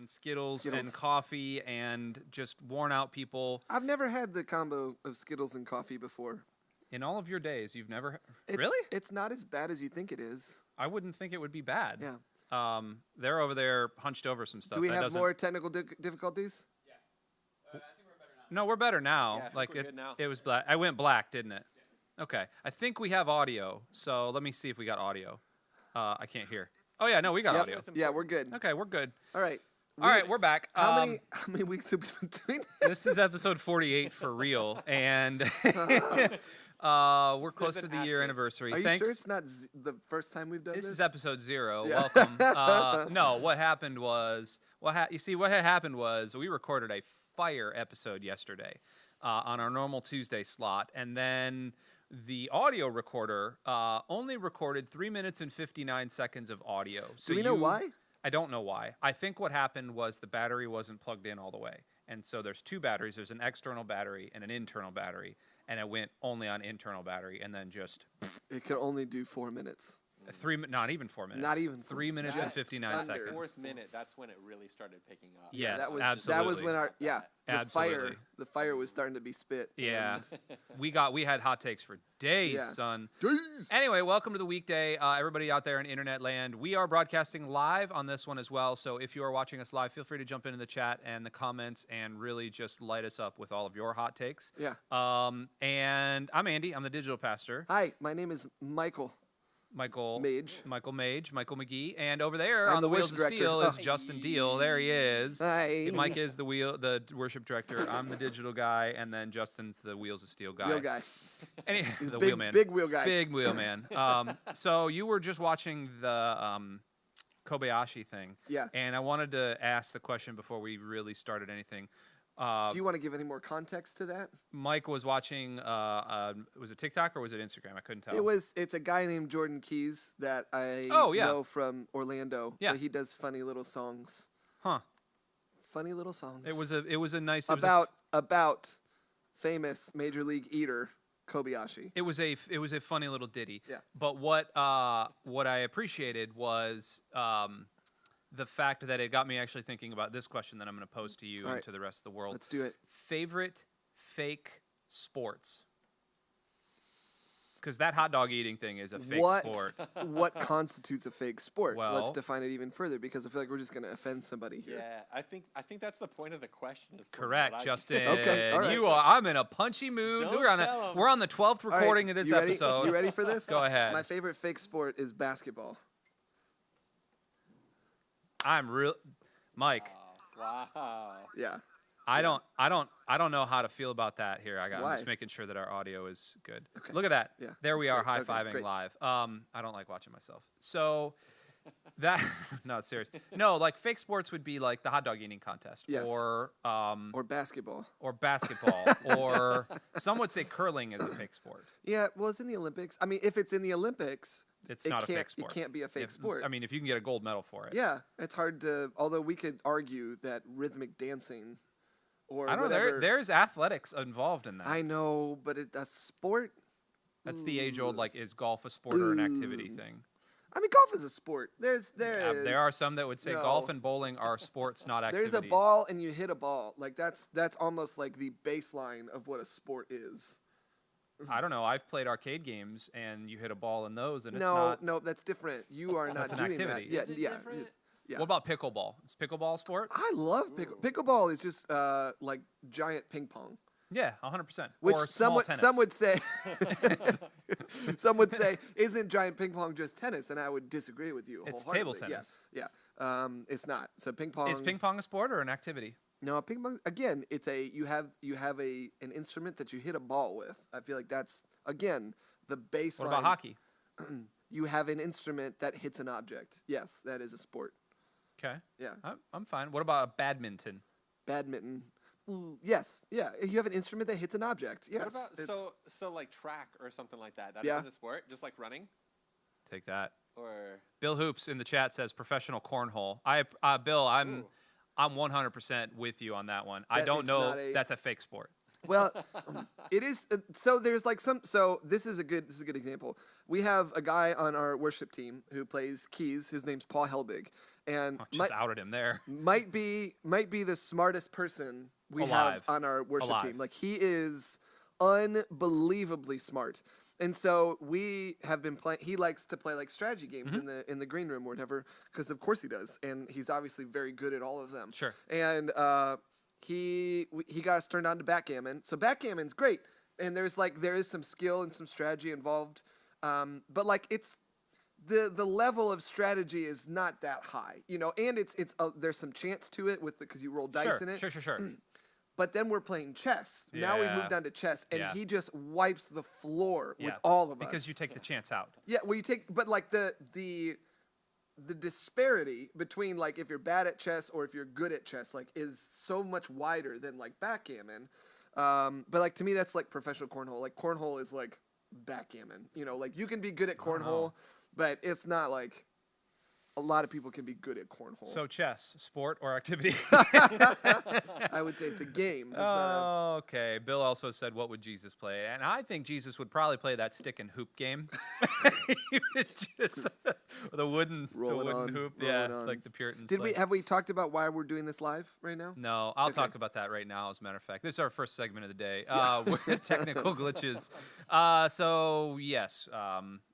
and Skittles and coffee and just worn out people. I've never had the combo of Skittles and coffee before. In all of your days, you've never... Really? It's not as bad as you think it is. I wouldn't think it would be bad. Yeah. They're over there hunched over some stuff. Do we have more technical difficulties? Yeah. I think we're better now. No, we're better now. Yeah, like we're good now. It was black. I went black, didn't it? Yeah. Okay. I think we have audio. So let me see if we got audio. I can't hear. Oh yeah, no, we got audio. Yeah, we're good. Okay, we're good. All right. All right, we're back. How many weeks have we been doing this? This is episode 48 for real, and we're close to the year anniversary. Are you sure it's not the first time we've done this? This is episode 0. Yeah. Welcome. No, what happened was what had happened was we recorded a fire episode yesterday on our normal Tuesday slot, and then the audio recorder only recorded 3 minutes and 59 seconds of audio. So do we know why? I don't know why. I think what happened was the battery wasn't plugged in all the way. And so there's two batteries. There's an external battery and an internal battery. And it went only on internal battery and then just... It could only do 4 minutes. Not even 4 minutes. Not even 3 minutes and 59 seconds. The fourth minute, that's when it really started picking up. Yes, that absolutely. That was when the fire was starting to be spit. Yeah. we had hot takes for days, son. Days. Anyway, welcome to the weekday. Everybody out there in internet land. We are broadcasting live on this one as well. So if you are watching us live, feel free to jump into the chat and the comments and really just light us up with all of your hot takes. Yeah. And I'm Andy. I'm the digital pastor. Hi, my name is Michael McGee, and over there I'm on the the Wheels of worship Steel director. is Justin Deal. There he is. Hi. Mike is the worship director. I'm the digital guy, and then Justin's the Wheels of Steel guy. Wheel guy. The big, wheel man. Big wheel guy. Big wheel man. So you were just watching the Kobayashi thing. Yeah. And I wanted to ask the question before we really started anything. Do you want to give any more context to that? Mike was watching, was it TikTok or was it Instagram? I couldn't tell. It's a guy named Jordan Keys that I know from Orlando. Yeah. But he does funny little songs. Huh. Funny little songs. It was a nice... About famous Major League eater Kobayashi. It was a funny little ditty. Yeah. But what I appreciated was the fact that it got me actually thinking about this question that I'm going to pose to you and to the rest of the world. Let's do it. Favorite fake sports? Because that hot dog eating thing is a fake sport. What constitutes a fake sport? Well, let's define it even further because I feel like we're just going to offend somebody here. Yeah, I think that's the point of the question. Correct, Justin. Okay, all right. I'm in a punchy mood. We're on the 12th recording of this episode. You ready for this? Go ahead. My favorite fake sport is basketball. I'm real, Mike. Wow. Yeah. I don't know how to feel about that here. I'm just making sure that our audio is good. Okay. Look at that. Yeah. There we are, high-fiving live. I don't like watching myself. So that no, it's serious. No, like fake sports would be like the hot dog eating contest. Yes. Or basketball. Or basketball. Or some would say curling is a fake sport. Yeah, well, it's in the Olympics. I mean, if it's in the Olympics, it's not a fake sport. It can't be a fake sport. I mean, if you can get a gold medal for it. Yeah, it's hard to. Although we could argue that rhythmic dancing, or I don't know. There's athletics involved in that. I know, but a sport. That's the age-old like, is golf a sport or an activity thing? I mean, golf is a sport. There are some that would say golf and bowling are sports, not activities. There's a ball and you hit a ball. Like that's almost like the baseline of what a sport is. I don't know. I've played arcade games, and you hit a ball in those, and it's not... No, that's different. You are not doing activity. that. Yeah. What about pickleball? Is pickleball a sport? I love pickleball. Is just like giant ping pong. Yeah, 100%. Which or some would say, isn't giant ping pong just tennis? And I would disagree with you. It's table tennis. Yeah. It's not. So ping pong. Is ping pong a sport or an activity? No, ping pong. Again, it's you have an instrument that you hit a ball with. I feel like that's again the baseline. What about hockey? You have an instrument that hits an object. Yes, that is a sport. Okay. Yeah. I'm fine. What about badminton? Badminton. Yes. Yeah. You have an instrument that hits an object. Yes. What about so like track or something like that? That isn't a sport, just like running. Take that. Or Bill Hoops in the chat says professional cornhole. Bill, I'm 100% with you on that one. I don't know. That's a fake sport. Well, it is. So there's like some. So this is a good example. We have a guy on our worship team who plays keys. His name's Paul Helbig, and Just outed him there. might be the smartest person we Alive. have on our worship Alive. team. Like he is unbelievably smart. And so we have been playing. He likes to play like strategy games in the green room or whatever, because of course he does, and he's obviously very good at all of them. Sure. And he got us turned on to backgammon. So backgammon's great, and there is some skill and some strategy involved, but like it's the level of strategy is not that high, and it's there's some chance to it because you roll dice in it. Sure. But then we're playing chess. Now we Yeah. moved on to chess, and Yeah. he just wipes the floor with Yeah. all of us. Because you take the chance out. Yeah, well, but like the disparity between like if you're bad at chess or if you're good at chess like is so much wider than like backgammon. But like to me that's like professional cornhole. Like cornhole is like backgammon. Like you can be good at cornhole, but it's not like a lot of people can be good at cornhole. So chess, sport or activity? I would say it's a game. It's not Okay. Bill also said, "What would Jesus play?" And I think Jesus would probably play that stick and hoop game. He would just the wooden hoop, like the Puritans. Have we talked about why we're doing this live right now? No, I'll talk about that right now. As a matter of fact, this is our first segment of the day. With technical glitches. So yes,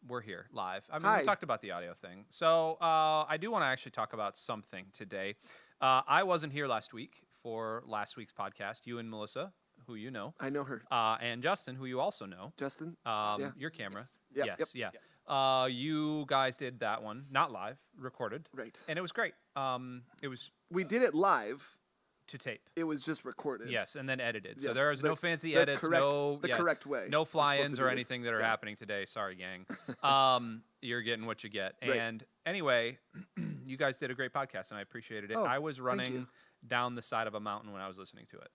we're here live. I mean, Hi. we talked about the audio thing. So I do want to actually talk about something today. I wasn't here last week for last week's podcast. You and Melissa, who you know, I know her. and Justin, who you also know. Justin? Your camera. Yep, Yes. You guys did that one, not live, recorded. Right. And it was great. It was We did it live. to tape. It was just recorded. Yes, and then edited. So Yes, there is no fancy the edits, correct way. no You're supposed fly-ins to or do this. anything that are happening today. Sorry, gang. You're getting what you get. Right. And anyway, you guys did a great podcast, and I appreciated it. Oh, I was thank running you. down the side of a mountain when I was listening to it.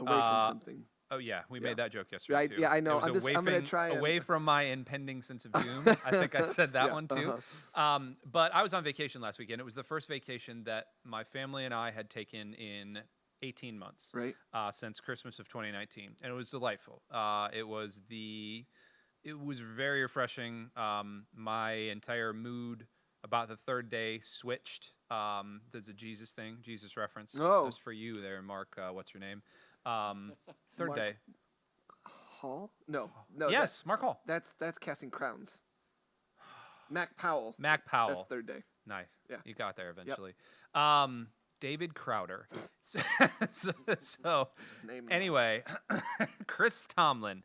Away from something. Oh yeah, we made that joke yesterday too. Yeah, I know. It was I'm gonna try and- away from my impending sense of doom. I think I said that one too. But I was on vacation last weekend. It was the first vacation that my family and I had taken in 18 months, Right. Since Christmas of 2019, and it was delightful. It was very refreshing. My entire mood about the third day switched. There's a Jesus thing, Jesus reference. Oh. That's for you there, Mark. What's your name? Third Mark day. Hall? No. Yes, Mark Hall. That's Casting Crowns. Mac Powell. Mac Powell. That's third day. Nice. Yeah. You got there eventually. David Crowder. So name now. anyway, Chris Tomlin.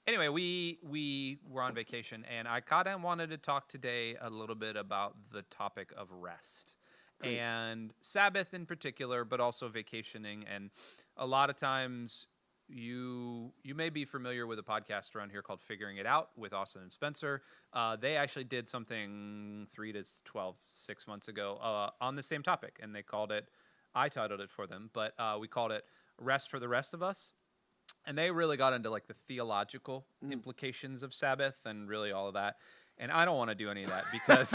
Anyway, we were on vacation, and I kind of wanted to talk today a little bit about the topic of rest. Great. And Sabbath in particular, but also vacationing. And a lot of times you may be familiar with a podcast around here called Figuring It Out with Austin and Spencer. They actually did something 6 months ago on the same topic, and I titled it for them, but we called it Rest for the Rest of Us. And they really got into like the theological implications of Sabbath and really all of that. And I don't want to do any of that because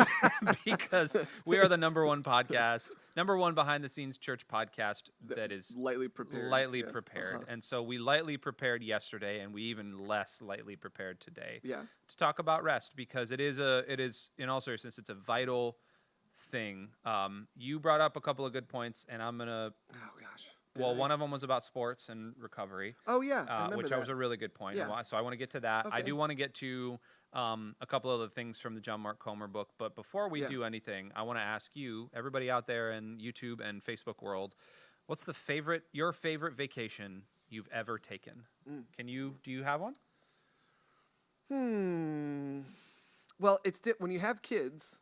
we are the number one behind the scenes church podcast that is lightly prepared. prepared. And so we lightly prepared yesterday, and we even less lightly prepared today. Yeah. To talk about rest, because it is in all seriousness, it's a vital thing. You brought up a couple of good points, and I'm gonna. Oh gosh. One of them was about sports and recovery. Oh yeah, I remember which that. was a really good point. Yeah. So I want to get to that. I Okay. do want to get to a couple of the things from the John Mark Comer book. But before we do anything, I want to ask you, everybody out there in YouTube and Facebook world, what's your favorite vacation you've ever taken? Do you have one? Well, when you have kids.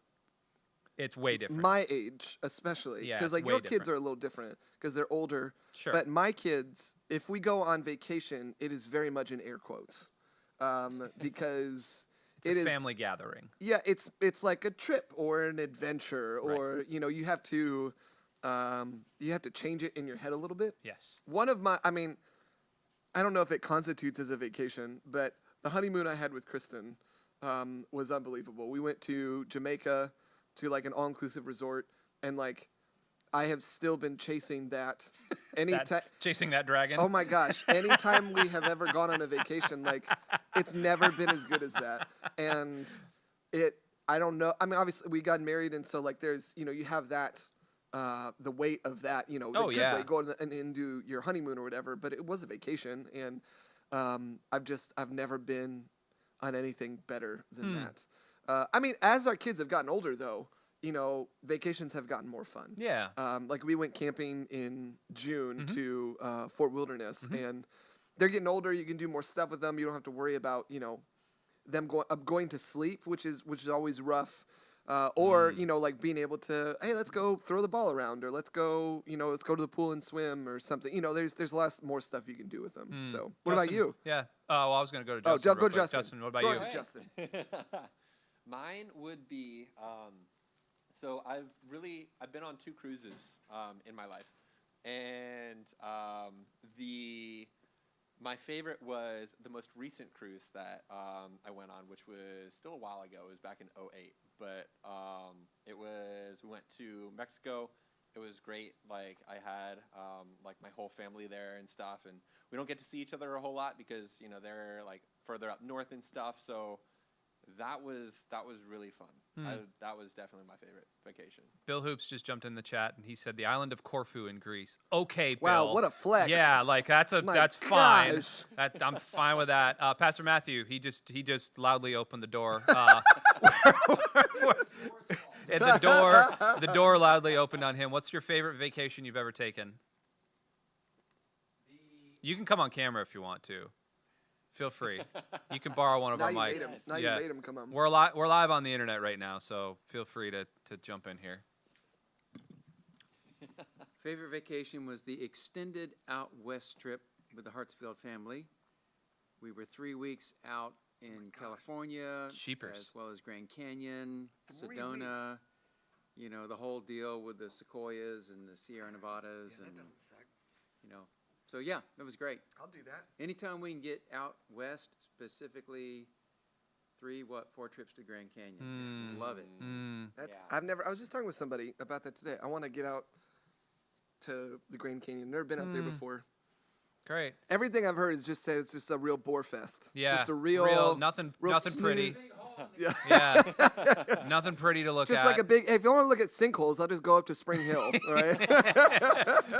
It's way different. My age, especially, Yeah, because it's like your way kids different. are a little different because they're older. Sure. But my kids, if we go on vacation, it is very much in air quotes, because it's a family gathering. Yeah, it's like a trip or an adventure, or you have to change it in your head a little bit. Yes. I don't know if it constitutes as a vacation, but the honeymoon I had with Kristen was unbelievable. We went to Jamaica to like an all-inclusive resort, and like I have still been chasing that. Chasing that dragon. Oh my gosh! Anytime we have ever gone on a vacation, like it's never been as good as that. And I don't know. I mean, obviously we got married, and so like there's you have that. The weight of that, the good way, going and into your honeymoon or whatever. But it was a vacation, and I've never been on anything better than that. I mean, as our kids have gotten older, though, vacations have gotten more fun. Yeah. Like we went camping in June to Fort Wilderness, and they're getting older. You can do more stuff with them. You don't have to worry about them going to sleep, which is always rough. Or like being able to, hey, let's go throw the ball around, or let's go to the pool and swim or something. There's lots more stuff you can do with them. So, what about you? Yeah. Well, I was going to go to Justin. Go Justin. Justin, what about go you? To Justin. Mine would be. So I've been on 2 cruises in my life, and my favorite was the most recent cruise that I went on, which was still a while ago. It was back in 2008. But we went to Mexico. It was great. Like I had like my whole family there and stuff, and we don't get to see each other a whole lot because they're like further up north and stuff. So that was really fun. That was definitely my favorite vacation. Bill Hoops just jumped in the chat and he said the island of Corfu in Greece. Okay, Bill. Wow, what a flex! Yeah, like that's fine. I'm fine with that. Pastor Matthew, he just loudly opened the door. And the door loudly opened on him. What's your favorite vacation you've ever taken? You can come on camera if you want to. Feel free. You can borrow one of our mics. You made him come on. We're live on the internet right now, so feel free to jump in here. Favorite vacation was the extended out west trip with the Hartsfield family. We were 3 weeks out in California, Sheepers, as well as Grand Canyon, 3 Sedona. The whole deal with the Sequoias and the Sierra Nevadas, that doesn't suck. So yeah, that was great. I'll do that. Anytime we can get out west, specifically 4 trips to Grand Canyon. Love it. I was just talking with somebody about that today. I want to get out to the Grand Canyon. Never been out there before. Great. Everything I've heard is just say it's just a real bore fest. Yeah. Just a real nothing smooth, pretty. Yeah. Nothing pretty to look at. Just like if you want to look at sinkholes, I'll just go up to Spring Hill, right?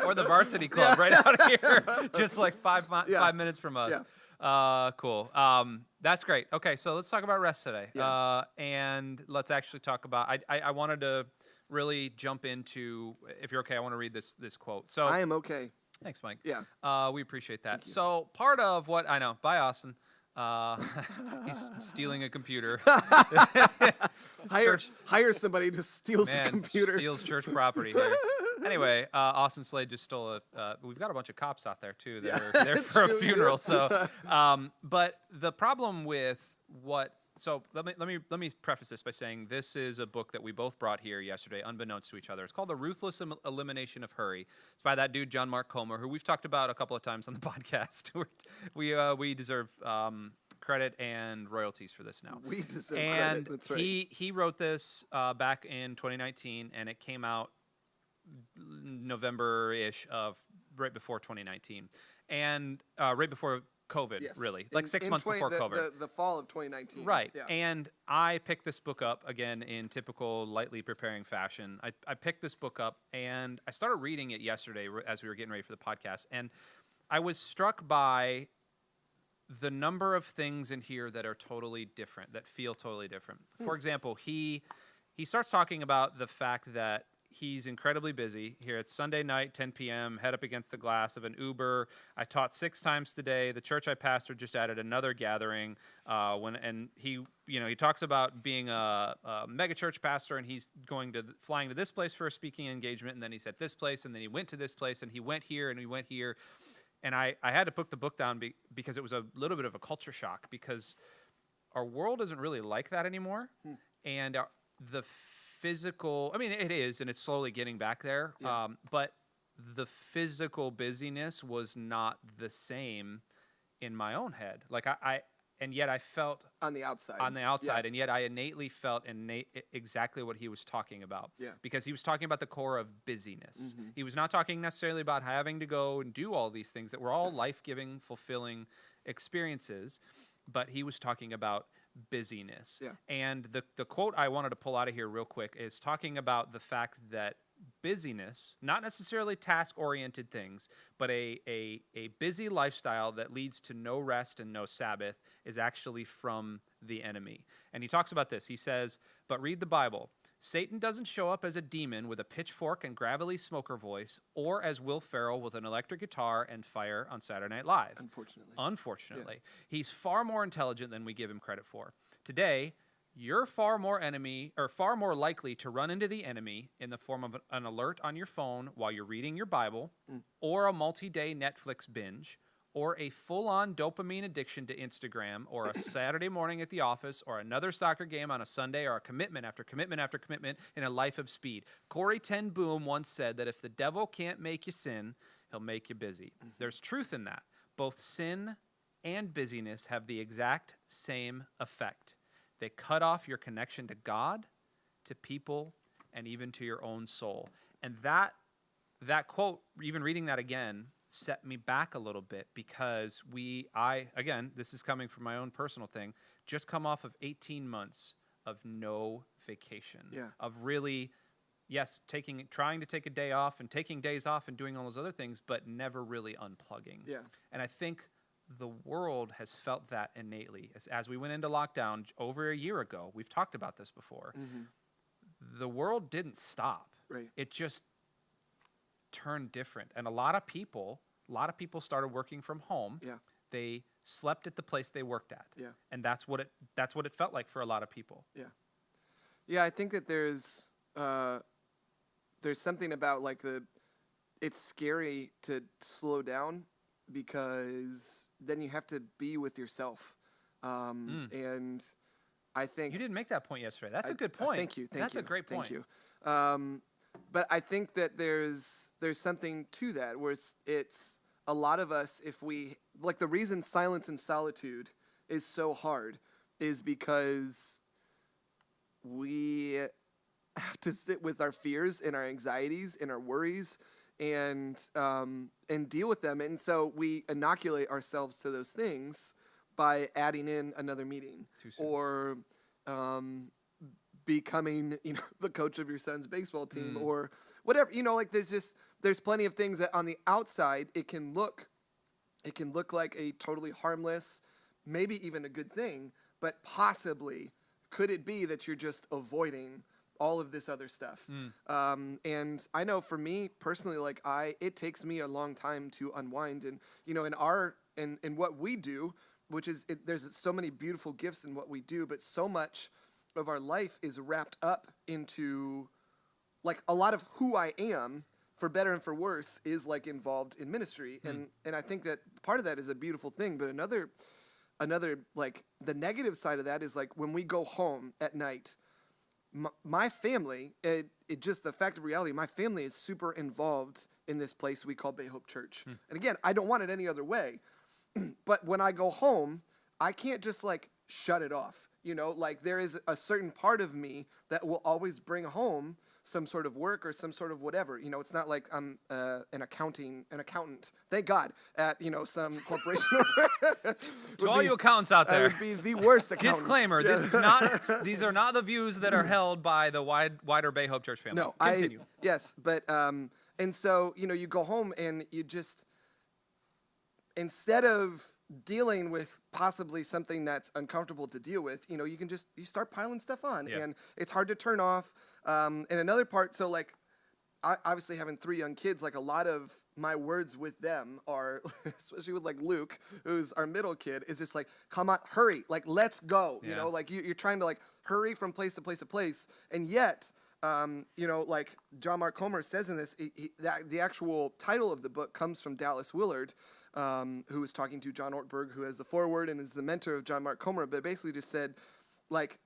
Or the varsity club right out here, just like 5 minutes from us. Yeah. Cool. That's great. Okay, so let's talk about rest today. Yeah. And let's actually talk about, I wanted to really jump into, if you're okay, I want to read this quote. So I am okay. Thanks, Mike. Yeah. We appreciate that. So part of what I know, bye, Austin. He's stealing a computer. Hire somebody to steal some computer. Steals church property here. Anyway, Austin Slade just stole we've got a bunch of cops out there too that are there for a funeral. So, but the problem with so let me preface this by saying this is a book that we both brought here yesterday, unbeknownst to each other. It's called The Ruthless Elimination of Hurry. It's by that dude John Mark Comer, who we've talked about a couple of times on the podcast. We deserve credit and royalties for this now. We deserve credit. That's right. He wrote this back in 2019, and it came out November-ish of right before 2019, and right before COVID, really. Like 6 months before COVID. The fall of 2019. Right. Yeah. And I picked this book up, again, in typical lightly preparing fashion. I picked this book up, and I started reading it yesterday as we were getting ready for the podcast, and I was struck by the number of things in here that are totally different, that feel totally different. For example, he starts talking about the fact that he's incredibly busy. Here it's Sunday night, 10 p.m., head up against the glass of an Uber. I taught 6 times today. The church I pastor just added another gathering. He talks about being a mega church pastor, and he's flying to this place for a speaking engagement, and then he's at this place, and then he went to this place, and he went here, and he went here. And I had to put the book down because it was a little bit of a culture shock, because our world isn't really like that anymore. And the physical, I mean, it is, and it's slowly getting back there. Yeah. But the physical busyness was not the same in my own head. Like yet I felt On the outside. and yet I innately felt exactly what he was talking about. Yeah. Because he was talking about the core of busyness. He was not talking necessarily about having to go and do all these things that were all life-giving, fulfilling experiences, but he was talking about busyness. Yeah. And the quote I wanted to pull out of here real quick is talking about the fact that busyness, not necessarily task-oriented things, but a busy lifestyle that leads to no rest and no Sabbath is actually from the enemy. And he talks about this. He says, but read the Bible. Satan doesn't show up as a demon with a pitchfork and gravelly smoker voice, or as Will Ferrell with an electric guitar and fire on Saturday Night Live. Unfortunately. He's far more intelligent than we give him credit for. Today, you're far more likely to run into the enemy in the form of an alert on your phone while you're reading your Bible, or a multi-day Netflix binge, or a full-on dopamine addiction to Instagram, or a Saturday morning at the office, or another soccer game on a Sunday, or a commitment after commitment after commitment in a life of speed. Corrie ten Boom once said that if the devil can't make you sin, he'll make you busy. There's truth in that. Both sin and busyness have the exact same effect. They cut off your connection to God, to people, and even to your own soul. And that quote, even reading that again, set me back a little bit because again, this is coming from my own personal thing, just come off of 18 months of no vacation. Yeah. Of really, yes, trying to take a day off and taking days off and doing all those other things, but never really unplugging. Yeah. And I think the world has felt that innately. As we went into lockdown over a year ago, we've talked about this before, the world didn't stop. Right. It just turned different. And a lot of people started working from home. Yeah. They slept at the place they worked at. Yeah. And that's what it felt like for a lot of people. Yeah. Yeah, I think that there's something about like it's scary to slow down because then you have to be with yourself. And I think you didn't make that point yesterday. That's a good point. Thank you. That's a great point. Thank you. But I think that there's something to that where it's a lot of us, if we like, the reason silence and solitude is so hard is because we have to sit with our fears and our anxieties and our worries and deal with them. And so we inoculate ourselves to those things by adding in another meeting or becoming, the coach of your son's baseball team or whatever. Like there's plenty of things that on the outside it can look like a totally harmless, maybe even a good thing, but possibly could it be that you're just avoiding all of this other stuff? And I know for me personally, like it takes me a long time to unwind, and in what we do, which is there's so many beautiful gifts in what we do, but so much of our life is wrapped up into like a lot of who I am, for better and for worse, is like involved in ministry. And I think that part of that is a beautiful thing, but another like the negative side of that is like when we go home at night, my family, it just the fact of reality, my family is super involved in this place we call Bay Hope Church. And again, I don't want it any other way, but when I go home, I can't just like shut it off. Like there is a certain part of me that will always bring home some sort of work or some sort of whatever. It's not like I'm an accountant, thank God, at, some corporation. To all you accountants out there. I would be the worst accountant. Disclaimer, these are not the views that are held by the wider Bay Hope Church family. No, Continue. Yes, but, and so, you go home and you just, instead of dealing with possibly something that's uncomfortable to deal with, you start piling stuff on, and it's hard to turn off. And another part, so like, obviously having 3 young kids, like a lot of my words with them are, especially with like Luke, who's our middle kid, is just like, come on, hurry, like let's go. Like you're trying to like hurry from place to place to place, and yet, like John Mark Comer says in this, the actual title of the book comes from Dallas Willard, who was talking to John Ortberg, who has the foreword and is the mentor of John Mark Comer, but basically just said, like,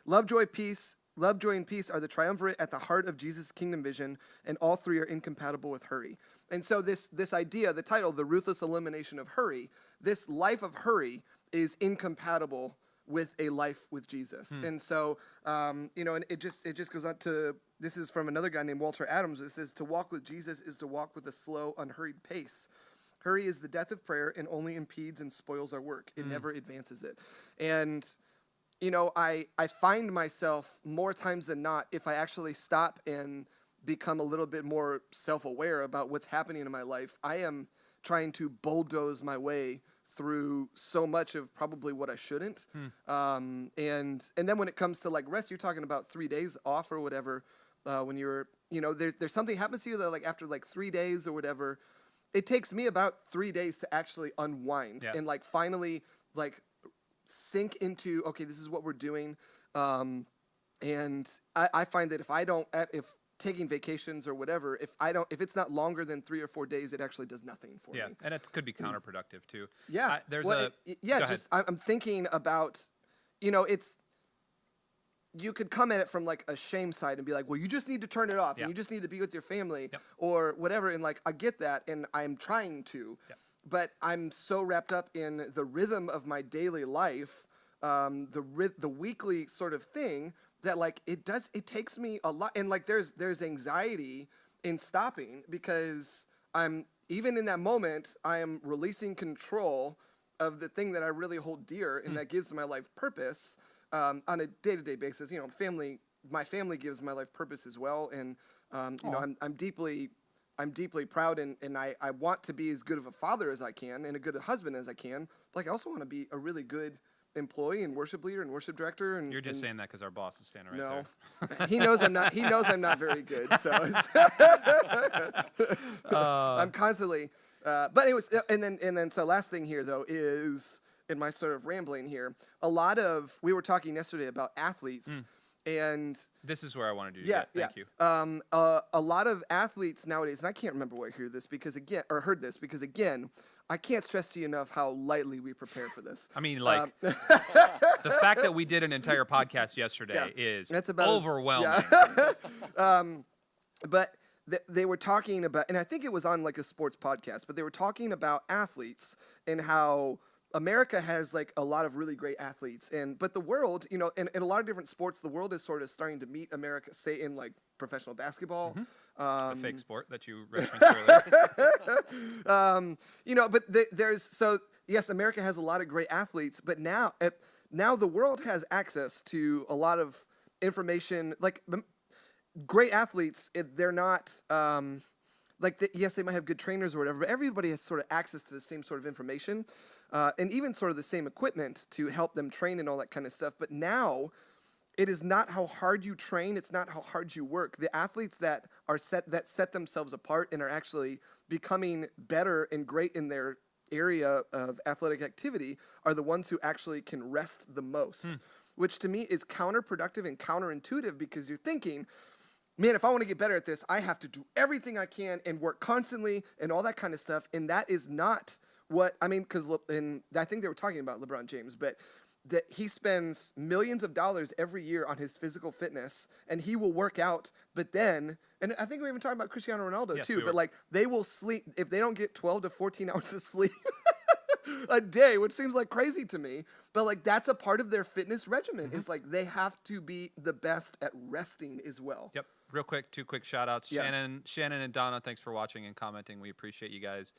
love, joy, peace, Love, joy, and peace are the triumvirate at the heart of Jesus' kingdom vision, and all three are incompatible with hurry. And so this idea, the title, The Ruthless Elimination of Hurry, this life of hurry is incompatible with a life with Jesus. And so, and it just goes on to, this is from another guy named Walter Adams. It says, to walk with Jesus is to walk with a slow, unhurried pace. Hurry is the death of prayer and only impedes and spoils our work. It never advances it. And I find myself more times than not, if I actually stop and become a little bit more self-aware about what's happening in my life, I am trying to bulldoze my way through so much of probably what I shouldn't. And then when it comes to like rest, you're talking about 3 days off or whatever, when you're, there's something happens to you that like after like 3 days or whatever, it takes me about 3 days to actually unwind and like finally like sink into, okay, this is what we're doing. And I find that if taking vacations or whatever, if it's not longer than 3 or 4 days, it actually does nothing for me. Yeah, and it could be counterproductive too. Yeah. I'm thinking about, you could come at it from like a shame side and be like, well, you just need to turn it off and you just need to be with your family or whatever. And like, I get that. And I'm trying to, but I'm so wrapped up in the rhythm of my daily life, the weekly sort of thing that like, it takes me a lot. And like, there's anxiety in stopping because even in that moment, I am releasing control of the thing that I really hold dear and that gives my life purpose. On a day-to-day basis, my family gives my life purpose as well, and I'm deeply proud, and I want to be as good of a father as I can and a good husband as I can. But like I also want to be a really good employee and worship leader and worship director. And you're just saying that because our boss is standing right there. He knows I'm not. He knows I'm not very good. So I'm constantly. But anyways, and then so last thing here though is, in my sort of rambling here, we were talking yesterday about athletes, and this is where I wanted to do that. Thank you. A lot of athletes nowadays, and I can't remember where I heard this because again, I can't stress to you enough how lightly we prepare for this. I mean, like, the fact that we did an entire podcast yesterday is overwhelming. But they were talking about, and I think it was on like a sports podcast, but they were talking about athletes and how America has like a lot of really great athletes, but the world, in a lot of different sports, the world is sort of starting to meet America, say in like professional basketball. A fake sport that you referenced earlier. But yes, America has a lot of great athletes, but now the world has access to a lot of information. Like great athletes, they're not yes, they might have good trainers or whatever, but everybody has sort of access to the same sort of information. And even sort of the same equipment to help them train and all that kind of stuff. But now, it is not how hard you train, it's not how hard you work. The athletes that set themselves apart and are actually becoming better and great in their area of athletic activity are the ones who actually can rest the most, which to me is counterproductive and counterintuitive because you're thinking, man, if I want to get better at this, I have to do everything I can and work constantly and all that kind of stuff. And that is not because I think they were talking about LeBron James, but that he spends millions of dollars every year on his physical fitness, and he will work out, but then, and I think we were even talking about Cristiano Ronaldo too, but like they will sleep, if they don't get 12 to 14 hours of sleep a day, which seems like crazy to me, but like that's a part of their fitness regimen, is like they have to be the best at resting as well. Yep. Real quick, 2 quick shout outs. Yeah. Shannon and Donna, thanks for watching and commenting. We appreciate you guys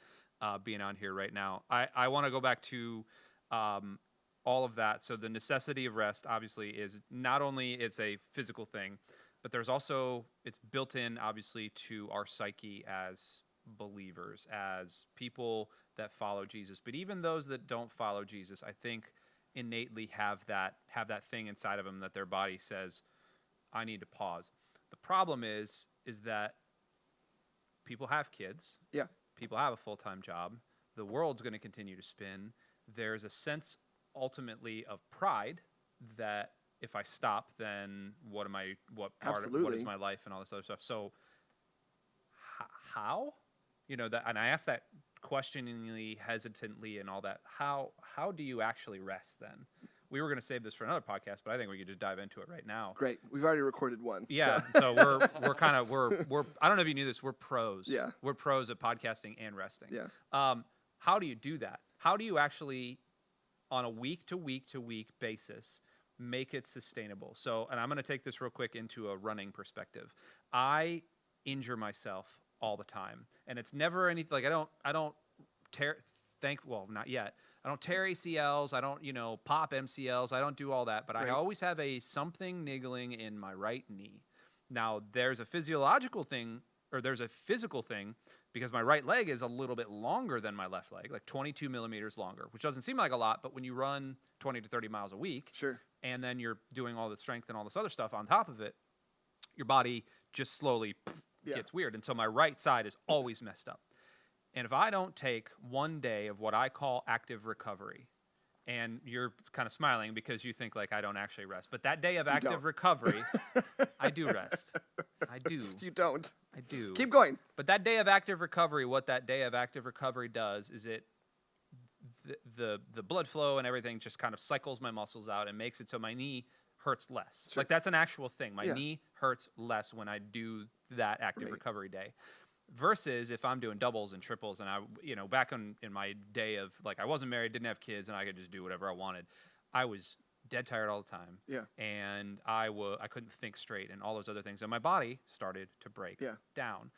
being on here right now. I want to go back to all of that. So the necessity of rest obviously is not only it's a physical thing, but there's also, it's built in obviously to our psyche as believers, as people that follow Jesus. But even those that don't follow Jesus, I think innately have that thing inside of them that their body says, I need to pause. The problem is that people have kids. Yeah. People have a full-time job. The world's going to continue to spin. There's a sense ultimately of pride that if I stop, then what is my life and all this other stuff. So how? And I asked that questioningly, hesitantly and all that. How do you actually rest then? we were going to save this for another podcast, but I think we could just dive into it right now. Great. We've already recorded one. Yeah, So. so we're kind of we're I don't know if you knew this, we're pros. Yeah. We're pros at podcasting and resting. Yeah. How do you do that? How do you actually, on a week to week to week basis, make it sustainable? So, and I'm going to take this real quick into a running perspective. I injure myself all the time, and it's never anything like I don't tear. Not yet. I don't tear ACLs. I don't, pop MCLs. I don't do all that. But I always have something niggling in my right knee. Now, there's a physiological thing, or there's a physical thing, because my right leg is a little bit longer than my left leg, like 22 millimeters longer, which doesn't seem like a lot. But when you run 20 to 30 miles a week, Sure. and then you're doing all the strength and all this other stuff on top of it, your body just slowly gets weird. And so my right side is always messed up. And if I don't take one day of what I call active recovery, and you're kind of smiling because you think like I don't actually rest, but that day of active recovery, I do rest. I do. You don't. I do. Keep going. But that day of active recovery, what that day of active recovery does is the blood flow and everything just kind of cycles my muscles out and makes it so my knee hurts less. Sure. Like that's an actual thing. My Yeah. knee hurts less when I do that active recovery day. Versus if I'm doing doubles and triples, and I, back in my day of like I wasn't married, didn't have kids, and I could just do whatever I wanted. I was dead tired all the time. Yeah. And I couldn't think straight and all those other things, and my body started to break down.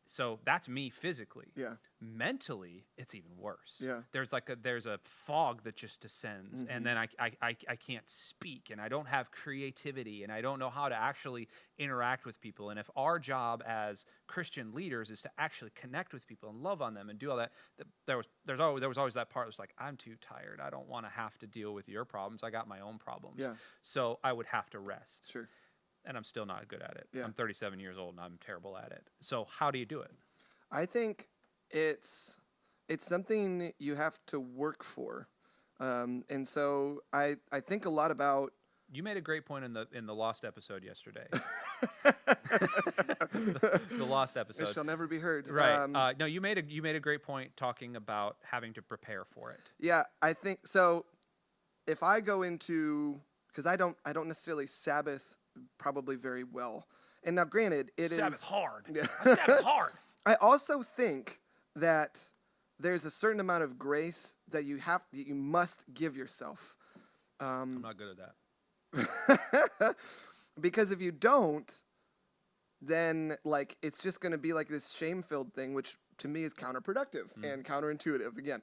So that's me physically. Yeah. Mentally, it's even worse. Yeah. There's a fog that just descends, and then I can't speak, and I don't have creativity, and I don't know how to actually interact with people. And if our job as Christian leaders is to actually connect with people and love on them and do all that, there was always that part that was like, I'm too tired. I don't want to have to deal with your problems. I got my own problems. Yeah. So I would have to rest. Sure. And I'm still not good at it. Yeah. I'm 37 years old and I'm terrible at it. So how do you do it? I think it's something you have to work for. And so I think a lot about. You made a great point in the Lost episode yesterday. The Lost episode. It shall never be heard. Right. No, you made a great point talking about having to prepare for it. Yeah, I think so. If I go into, because I don't necessarily Sabbath probably very well. And now, granted, it is Sabbath hard. Yeah. I Sabbath hard. I also think that there's a certain amount of grace that you must give yourself. I'm not good at that. Because if you don't, then like it's just going to be like this shame-filled thing, which to me is counterproductive and counterintuitive again.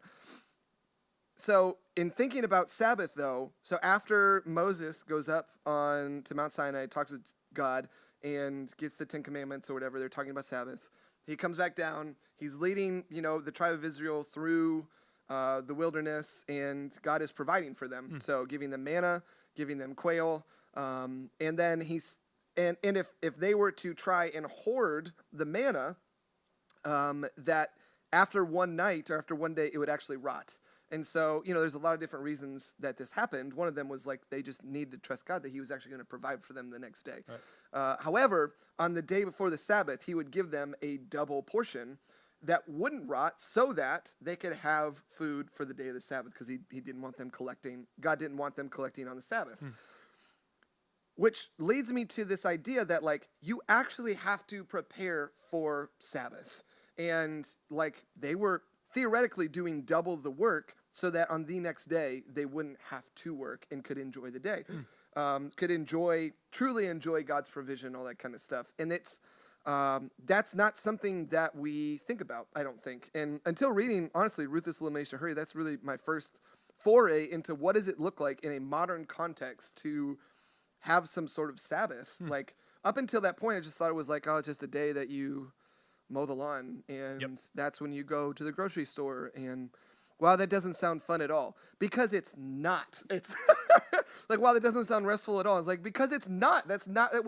So in thinking about Sabbath, though, so after Moses goes up to Mount Sinai, talks with God, and gets the Ten Commandments or whatever, they're talking about Sabbath. He comes back down. He's leading, the tribe of Israel through the wilderness, and God is providing for them. So giving them manna, giving them quail, and then and if they were to try and hoard the manna, that after one night or after one day, it would actually rot. And so, there's a lot of different reasons that this happened. One of them was like they just need to trust God that he was actually going to provide for them the next day. Right. However, on the day before the Sabbath, he would give them a double portion that wouldn't rot so that they could have food for the day of the Sabbath because he didn't want them collecting. God didn't want them collecting on the Sabbath. Which leads me to this idea that like you actually have to prepare for Sabbath. And like they were theoretically doing double the work so that on the next day they wouldn't have to work and could enjoy the day, could truly enjoy God's provision, all that kind of stuff. And that's not something that we think about, I don't think. And until reading, honestly, Ruthless Elimination Hurry, that's really my first foray into what does it look like in a modern context to have some sort of Sabbath. Like up until that point, I just thought it was like, oh, it's just a day that you mow the lawn, and that's when you go to the grocery store, and wow, that doesn't sound fun at all, because it's not. It's like, wow, that doesn't sound restful at all. It's like, because it's not. That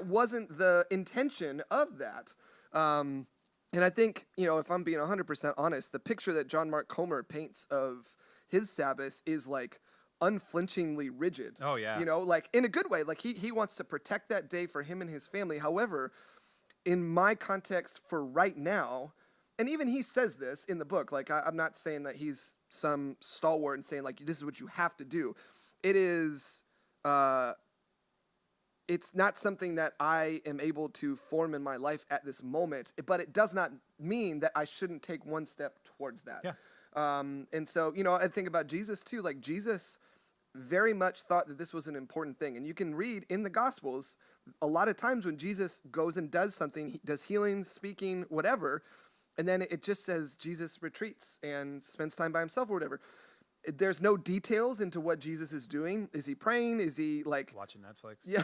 wasn't the intention of that. And I think, if I'm being 100% honest, the picture that John Mark Comer paints of his Sabbath is like unflinchingly rigid. Oh yeah. Like in a good way, like he wants to protect that day for him and his family. However, in my context for right now, and even he says this in the book. Like, I'm not saying that he's some stalwart and saying, like, this is what you have to do. It is, it's not something that I am able to form in my life at this moment, but it does not mean that I shouldn't take one step towards that. Yeah. And so, you know, I think about Jesus too. Like, Jesus very much thought that this was an important thing. And you can read in the Gospels, a lot of times when Jesus goes and does something, he does healings, speaking, whatever, and then it just says Jesus retreats and spends time by himself or whatever. There's no details into what Jesus is doing. Is he praying? Is he like Watching Netflix. Yeah.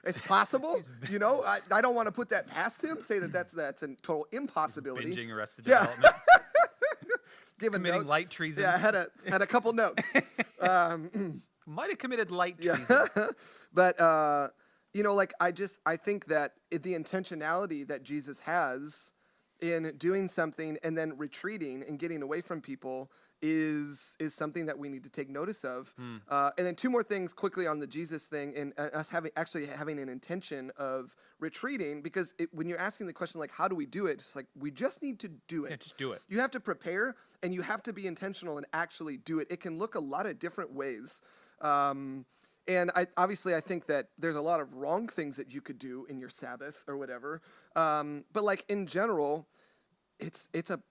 It's possible. You know, I don't want to put that past him, say that that's a total impossibility. Binging Arrested Yeah. Development. Giving Committing notes. light treason. Yeah, I had a couple notes. Might have committed light Yeah. treason. But you know, like I think that the intentionality that Jesus has in doing something and then retreating and getting away from people is something that we need to take notice of. And then two more things quickly on the Jesus thing and us having an intention of retreating, because when you're asking the question, like, how do we do it? It's like, we just need to do it. Yeah, just do it. You have to prepare and you have to be intentional and actually do it. It can look a lot of different ways. And I think that there's a lot of wrong things that you could do in your Sabbath or whatever. But like in general,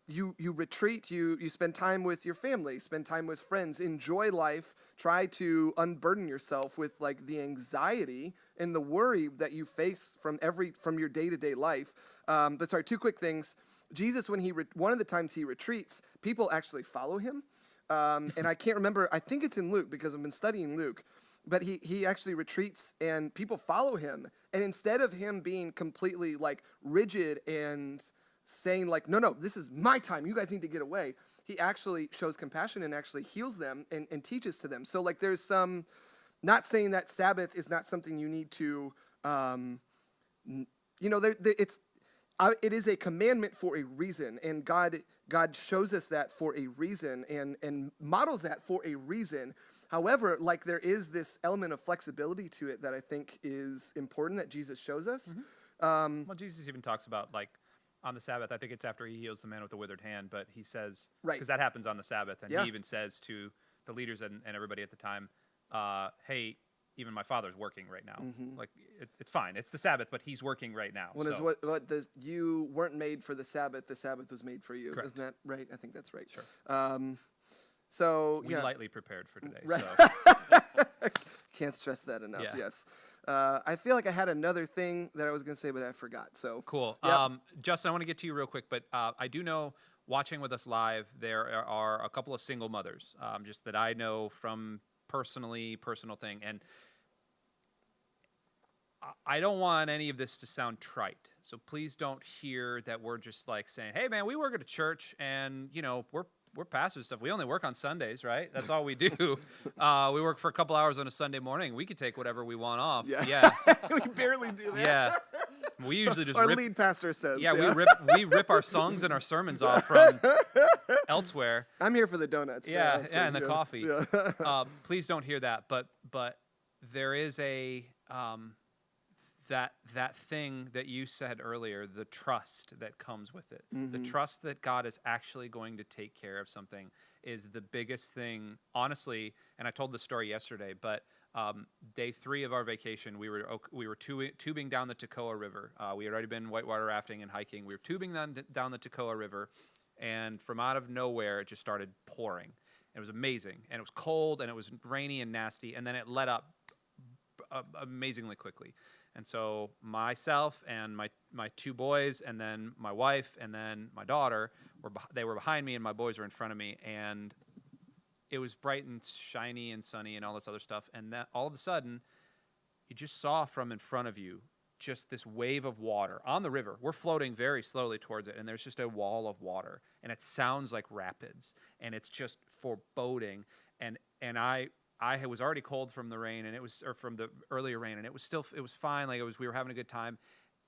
you retreat, you spend time with your family, spend time with friends, enjoy life, try to unburden yourself with like the anxiety and the worry that you face from your day-to-day life. But sorry, two quick things. Jesus, when one of the times he retreats, people actually follow him. And I can't remember, I think it's in Luke because I've been studying Luke, but he actually retreats and people follow him. And instead of him being completely like rigid and saying like, no, this is my time, you guys need to get away, he actually shows compassion and actually heals them and teaches to them. So like there's some, not saying that Sabbath is not something you need to, it is a commandment for a reason, and God shows us that for a reason and models that for a reason. However, like there is this element of flexibility to it that I think is important that Jesus shows us. Well, Jesus even talks about like on the Sabbath. I think it's after he heals the man with the withered hand, but he says, Right. because that happens on the Sabbath, and Yeah. he even says to the leaders and everybody at the time, hey, even my father's working right now. Like it's fine. It's the Sabbath, but he's working right now. When so. you weren't made for the Sabbath was made for you. Correct. Isn't that right? I think that's right. Sure. So We yeah. lightly prepared for today. Right. So. Can't stress that enough. Yeah. Yes. I feel like I had another thing that I was going to say, but I forgot. So Cool. Yep. Justin, I want to get to you real quick, but I do know, watching with us live, there are a couple of single mothers, just that I know from personal thing. And I don't want any of this to sound trite. So please don't hear that we're just like saying, hey, man, we work at a church and, you know, we're pastors stuff. We only work on Sundays, right? That's all we do. We work for a couple hours on a Sunday morning. We could take whatever we want off. Yeah. We barely do that. Yeah. We usually just Our rip. lead pastor says. Yeah, we rip our songs and our sermons off from elsewhere. I'm here for the donuts. Yeah, so, and the coffee. Yeah. Please don't hear that. But there is a that thing that you said earlier, the trust that comes with it. The trust that God is actually going to take care of something is the biggest thing, honestly. And I told the story yesterday, but day 3 of our vacation, we were tubing down the Toccoa River. We had already been whitewater rafting and hiking. We were tubing down the Toccoa River, and from out of nowhere, it just started pouring. It was amazing, and it was cold, and it was rainy and nasty, and then it let up amazingly quickly. And so myself and my 2 boys, and then my wife, and then my daughter, they were behind me, and my boys were in front of me, and it was bright and shiny and sunny and all this other stuff. And that all of a sudden, you just saw from in front of you just this wave of water on the river. We're floating very slowly towards it, and there's just a wall of water, and it sounds like rapids, and it's just foreboding. And I was already cold from the rain, or from the earlier rain, and it was fine. Like we were having a good time,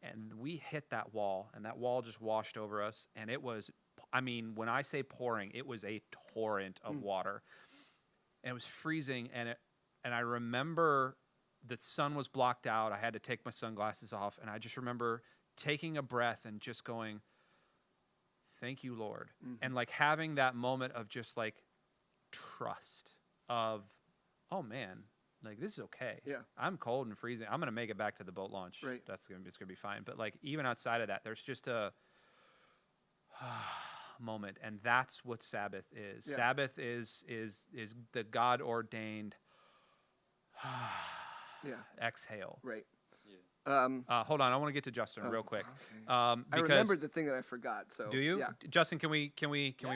and we hit that wall, and that wall just washed over us, and it was, I mean, when I say pouring, it was a torrent of water, and it was freezing, and I remember the sun was blocked out. I had to take my sunglasses off, and I just remember taking a breath and just going, thank you, Lord. Mm-hmm. And like having that moment of just like trust of, oh man, like this is okay. Yeah. I'm cold and freezing. I'm going to make it back to the boat launch. Right. It's going to be fine. But like even outside of that, there's just a moment. And that's what Sabbath is. Yeah. Sabbath is the God ordained exhale. Right. Hold on, I want to get to Justin real quick. Okay. I Because remembered the thing that I forgot. So do you? Yeah. Justin, can we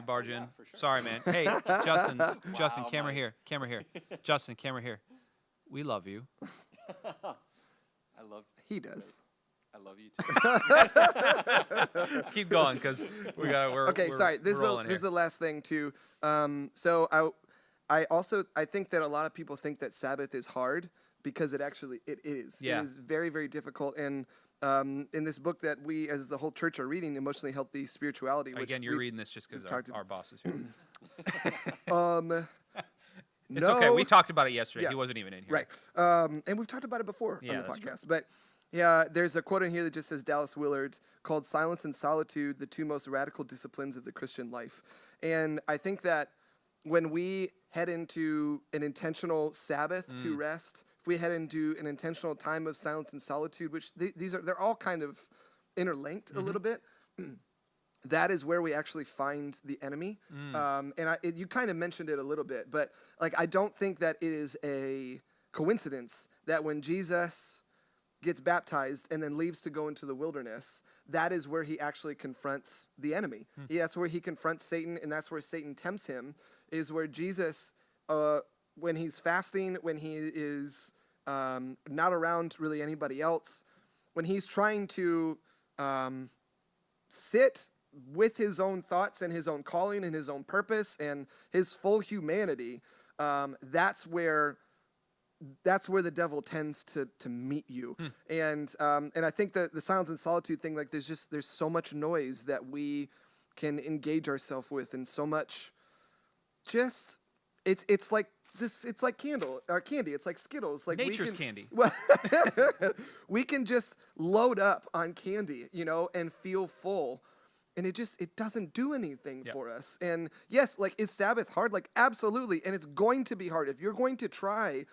barge in? for sure. Sorry, man. Hey, Justin, Justin, Wow, camera Mike. here. Justin, camera here. We love you. I love you too. Keep going, because we're Okay, sorry. This rolling is here. the last thing too. So I think that a lot of people think that Sabbath is hard because it is. Yeah. It is very, very difficult. And in this book that we as the whole church are reading, Emotionally Healthy Spirituality, which Again, you're we've- reading this just because talked our boss is here. It's no, okay. We talked about it yesterday. Yeah. He wasn't even in here. Right. And we've talked about it before Yeah, on the that's true. podcast. But yeah, there's a quote in here that just says Dallas Willard called Silence and Solitude, the two most radical disciplines of the Christian life. And I think that when we head into an intentional Sabbath to rest, if we head into an intentional time of silence and solitude, which they're all kind of interlinked a little bit, that is where we actually find the enemy. You kind of mentioned it a little bit, but like I don't think that it is a coincidence that when Jesus gets baptized and then leaves to go into the wilderness, that is where he actually confronts the enemy. That's where he confronts Satan, and that's where Satan tempts him, is where Jesus, when he's fasting, when he is not around really anybody else, when he's trying to sit with his own thoughts and his own calling and his own purpose and his full humanity, that's where the devil tends to meet you. And I think that the silence and solitude thing, like there's so much noise that we can engage ourselves with, and so much just it's like candy. It's like Skittles. Like Nature's candy. Well, we can just load up on candy, and feel full. And it doesn't do anything for us. And yes, like, is Sabbath hard? Like, absolutely. And it's going to be hard. If you're going to try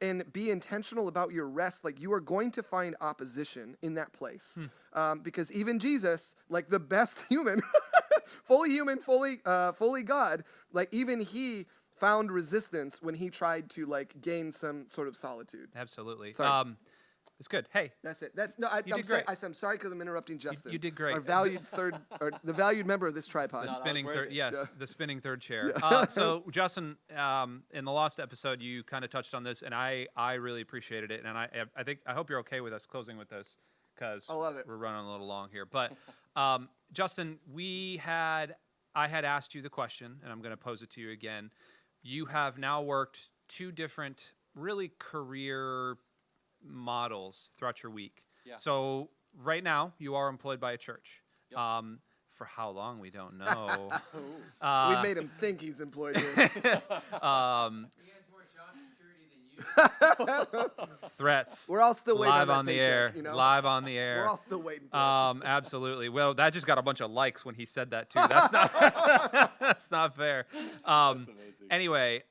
and be intentional about your rest, like, you are going to find opposition in that place. Because even Jesus, like the best human, human, fully God, like even he found resistance when he tried to like gain some sort of solitude. Absolutely. Sorry. It's good. Hey, That's it. I'm did great. I'm sorry because I'm interrupting Justin. you did great. Our valued the valued member of this tripod. the was spinning worth third, it. yes, the spinning third chair. So Justin, in the last episode, you kind of touched on this, and I really appreciated it, and I hope you're okay with us closing with this, because I love it. we're running a little long here. But Justin, I had asked you the question, and I'm going to pose it to you again. You have now worked two different really career models throughout your week. Yeah. So right now you are employed by a church. Yep. For how long, we don't know. We made him think he's employed here. He has more job security than you. Threats. We're all still waiting Live on, on that the paycheck, air. Live on the We're air. all still waiting for it. Absolutely. Well, that just got a bunch of likes when he said that too. That's not that's not fair. Amazing. Anyway,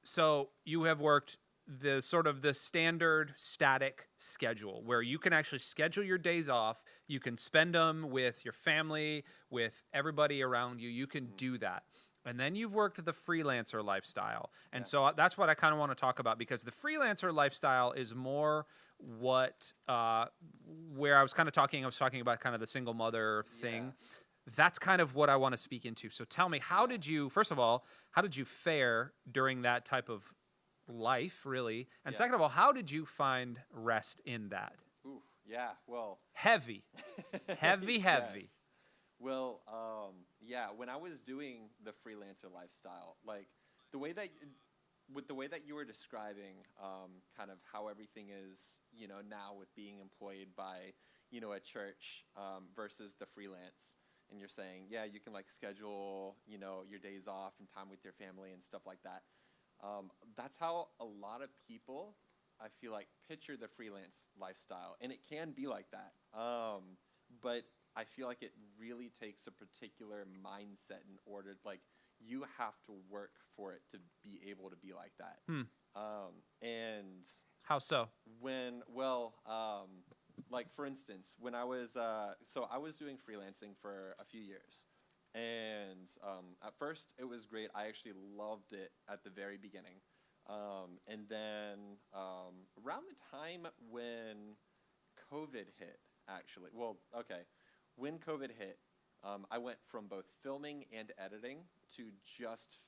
so you have worked the sort of the standard static schedule where you can actually schedule your days off. You can spend them with your family, with everybody around you. You can do that. And then you've worked the freelancer lifestyle. And so that's what I kind of want to talk about, because the freelancer lifestyle is more what, where I was talking about kind of the single mother thing. That's kind of what I want to speak into. So tell me, first of all, how did you fare during that type of life, really? And second of all, how did you find rest in that? Ooh, yeah. Well. Heavy. Heavy. Yes. Well, when I was doing the freelancer lifestyle, like the way that you were describing, kind of how everything is, now with being employed by, a church, versus the freelance. And you're saying, you can like schedule, your days off and time with your family and stuff like that. That's how a lot of people I feel like, picture the freelance lifestyle, and it can be like that. But I feel like it really takes a particular mindset in order, like, you have to work for it to be able to be like that. And How so? like, for instance, when I was, so I was doing freelancing for a few years. And at first, it was great. I actually loved it at the very beginning. And then around the time when COVID hit, actually, when COVID hit, I went from both filming and editing to just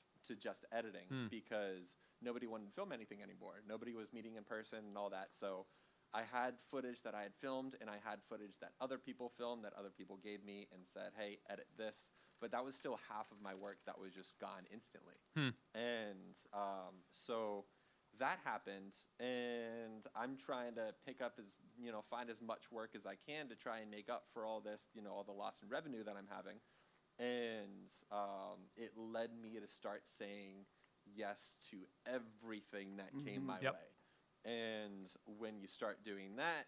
editing because nobody wanted to film anything anymore. Nobody was meeting in person and all that. So I had footage that I had filmed, and I had footage that other people filmed, that other people gave me and said, hey, edit this. But that was still half of my work that was just gone instantly. And so that happened, and I'm trying to pick up find as much work as I can to try and make up for all this, all the loss in revenue that I'm having. And it led me to start saying yes to everything that came my way. And when you start doing that,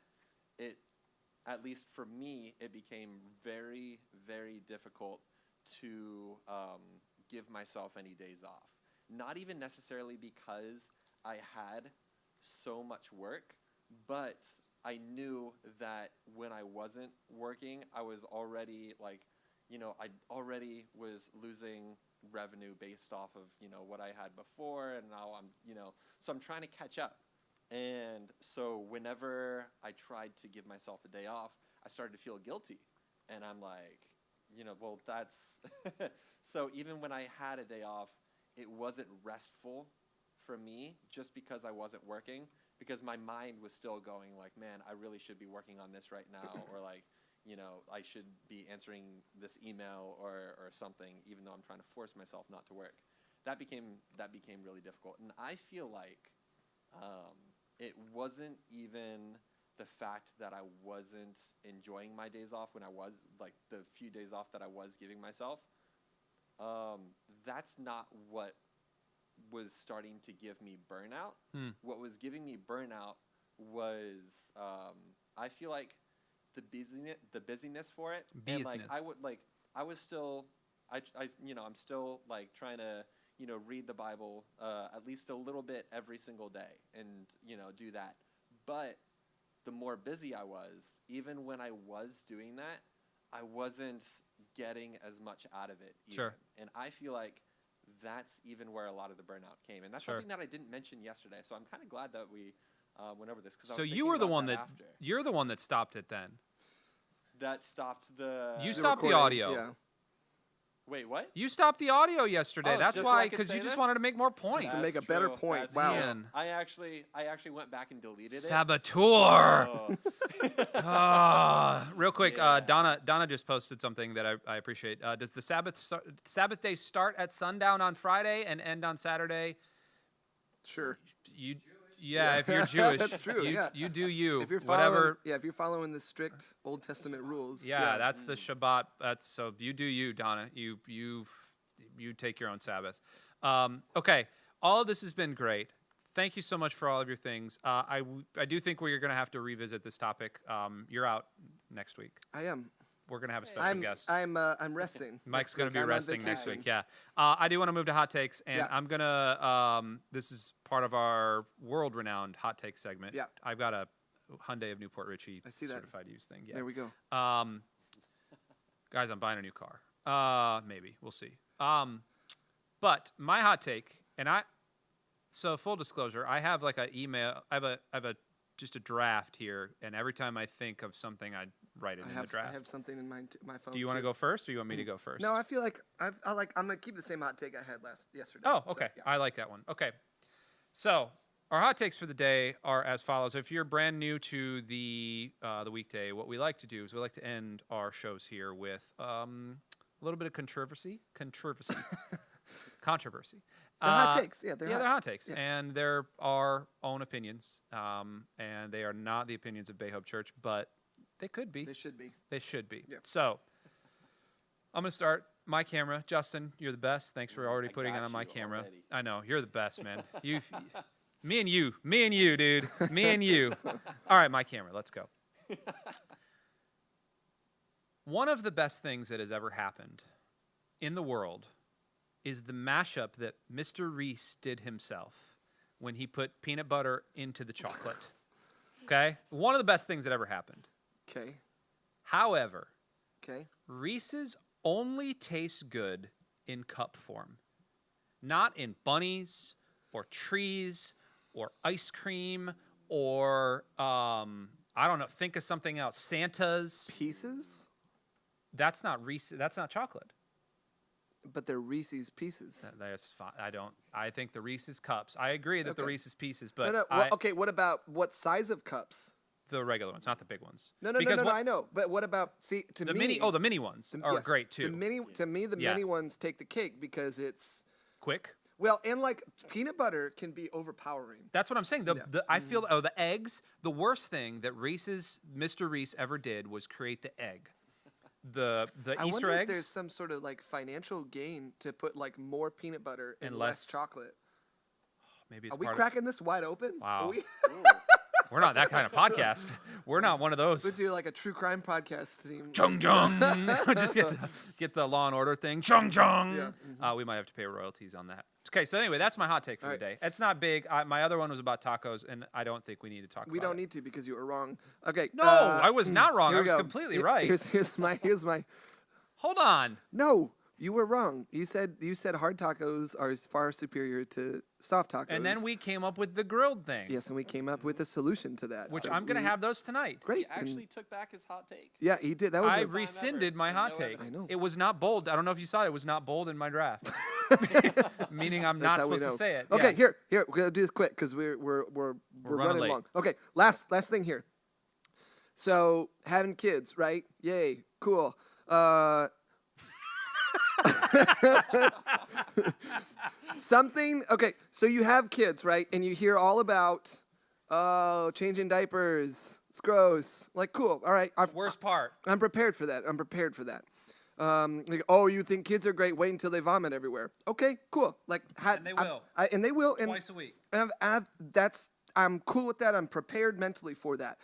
at least for me, it became very, very difficult to give myself any days off. Not even necessarily because I had so much work, but I knew that when I wasn't working, I was already I already was losing revenue based off of, what I had before, and now so I'm trying to catch up. And so whenever I tried to give myself a day off, I started to feel guilty. And I'm like, well, that's so even when I had a day off, it wasn't restful for me just because I wasn't working, because my mind was still going like, man, I really should be working on this right now, or like, I should be answering this email or something, even though I'm trying to force myself not to work. That became really difficult. And I feel like it wasn't even the fact that I wasn't enjoying my days off when I was, like, the few days off that I was giving myself. That's not what was starting to give me burnout. What was giving me burnout was, I feel like, the busyness for it. And like I was still, I'm still like trying to, read the Bible at least a little bit every single day, and do that. But the more busy I was, even when I was doing that, I wasn't getting as much out of it even. Sure. And I feel like that's even where a lot of the burnout came. And that's something that I didn't mention yesterday. So I'm kind of glad that we went over this. So you were the one that you're the one that stopped it then. That stopped the... You stopped the audio. Yeah. Wait, what? You stopped the audio yesterday. Oh, That's just why, so I could because say you just this? wanted to make more points. Just to make a better point. That's Wow. true. Man. I actually went back and deleted it. Saboteur. Oh. Real quick, Yeah. Donna just posted something that I appreciate. Does the Sabbath day start at sundown on Friday and end on Saturday? Sure. If you're Jewish, That's true, yeah. you do you. If you're whatever. if you're following the strict Old Testament rules. Yeah, that's the Shabbat. So you do you, Donna. You take your own Sabbath. Okay, all of this has been great. Thank you so much for all of your things. I do think we're going to have to revisit this topic. You're out next week. I am. We're going to have a special guest. I'm resting. Mike's going to be I'm on resting next vacation. week. Yeah. I do want to move to hot takes, and Yeah. I'm going to. This is part of our world-renowned hot take segment. Yeah. I've got a Hyundai of Newport Richie I see that. certified used thing. Yeah. There we go. Guys, I'm buying a new car. Maybe we'll see. But my hot take, so full disclosure, I have like an email. I have a just a draft here, and every time I think of something, I write it in the draft. I have something in my phone. Do you want to go first, or you want me to go first? No, I feel like I'm gonna keep the same hot take I had yesterday. Oh, So, okay. yeah. I like that one. Okay. So our hot takes for the day are as follows. If you're brand new to the weekday, what we like to do is we like to end our shows here with a little bit of controversy. Controversy. They're hot takes. Yeah, they're hot takes. Yeah. And they're our own opinions. And they are not the opinions of Bay Hope Church, but they could be. They should be. They should be. Yeah. So I'm going to start my camera. Justin, you're the best. Thanks for already I putting it got on my you camera. already. I know. You're the best, man. Me and you, dude. Me and you. All right, my camera. Let's go. One of the best things that has ever happened in the world is the mashup that Mr. Reese did himself when he put peanut butter into the chocolate. Okay? One of the best things that ever happened. Okay. However, Okay. Reese's only tastes good in cup form, not in bunnies or trees or ice cream or, I don't know, think of something else. Santa's. Pieces? That's not Reese. That's not chocolate. But they're Reese's Pieces. That's fine. I think the Reese's cups. I agree that the Okay. Reese's Pieces, but Okay, what about what size of cups? the regular ones, not the big ones. No, I know. But what about, the mini? Oh, the mini ones are yes, great too. To me, the Yeah. mini ones take the cake because it's, Quick. well, and like peanut butter can be overpowering. That's what I'm saying. I feel the eggs. The worst thing that Mr. Reese ever did was create the egg. The I Easter wonder if eggs. there's some sort of like financial gain to put like more peanut butter and And less less- chocolate. Maybe it's Are we part cracking this wide open? Wow. Are we? We're not that kind of podcast. We're not one of those. We'll do like a true crime podcast theme. Chung chung. Just get the Law and Order thing. Chung chung. Yeah. We might have to pay royalties on that. Okay, so anyway, that's my hot take for All the right. day. It's not big. My other one was about tacos, and I don't think we need to talk We about don't it. need to because you were wrong. Okay. No, I was not wrong. here I we was go. completely right. Here's my. Hold on. No, you were wrong. You said hard tacos are far superior to soft tacos. And then we came up with the grilled thing, Yes, and we came up with a solution to that. which So I'm going to we- have those tonight. He Great. actually took back his hot take. Yeah, he did. That was I a- rescinded my and hot no take. evidence. I know. It was not bold. I don't know if you saw it. It was not bold in my draft. Meaning I'm That's not how we supposed to know. say it. Okay, Yeah. here, we're gonna do this quick because we're running late. long. Okay, last thing here. So having kids, right? Yay, cool. Something. Okay, so you have kids, right? And you hear all about, changing diapers. It's gross. Like, cool. All right, Worst part. I'm prepared for that. Like, oh, you think kids are great? Wait until they vomit everywhere. Okay, cool. Like, And they will. and they will. And Twice a week. And I'm cool with that. I'm prepared mentally for that.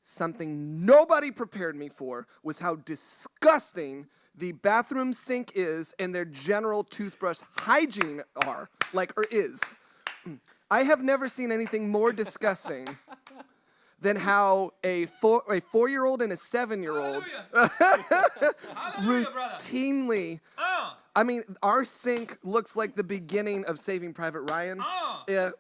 Something nobody prepared me for was how disgusting the bathroom sink is and their general toothbrush hygiene is. I have never seen anything more disgusting than how a 4-year-old and a 7-year-old routinely. I mean, our sink looks like the beginning of Saving Private Ryan.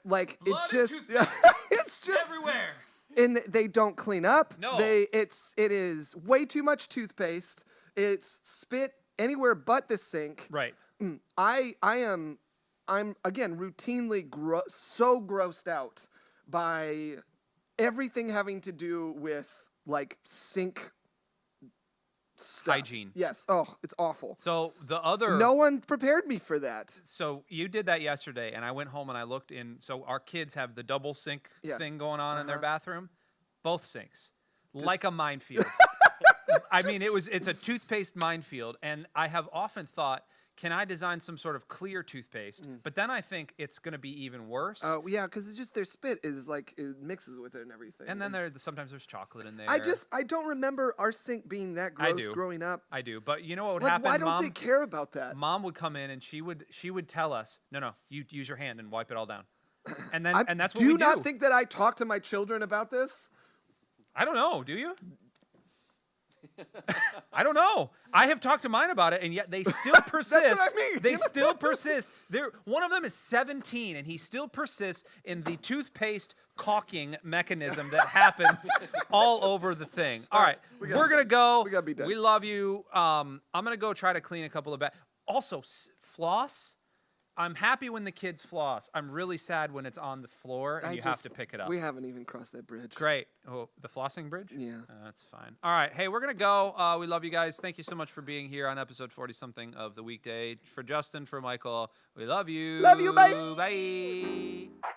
Like it Blood and just, toothpaste it's just everywhere. And they don't clean up. No. It is way too much toothpaste. It's spit anywhere but the sink. Right. I'm again routinely so grossed out by everything having to do with like sink stuff. Hygiene. Yes. Oh, it's awful. So the other. No one prepared me for that. So you did that yesterday, and I went home and I looked in. So our kids have the double sink Yeah. thing going on in their bathroom, both sinks, like a minefield. I mean, it's a toothpaste minefield, and I have often thought, can I design some sort of clear toothpaste? But then I think it's going to be even worse. Oh yeah, because it's just their spit is like it mixes with it and everything. And then It's- sometimes there's chocolate in there. I don't remember our sink being that I gross do. growing up. I do, but you know what would Like, happen, why don't Mom? they care about that? Mom would come in and she would tell us, no, you use your hand and wipe it all down, and then I'm- and that's what do we you do. not think that I talk to my children about this? I don't know. Do you? I don't know. I have talked to mine about it, and yet they still persist. I mean. They still persist. One of them is 17, and he still persists in the toothpaste caulking mechanism that happens all over the thing. All right, we're gonna go. we gotta be done. We love you. I'm gonna go try to clean a couple of Also, floss. I'm happy when the kids floss. I'm really sad when it's on the floor and you have to pick it up. We haven't even crossed that bridge. Great. Oh, the flossing bridge? Yeah. That's fine. All right. Hey, we're going to go. We love you guys. Thank you so much for being here on episode 40-something of The Weekday. For Justin, for Michael, we love you. Love you. Bye. Bye.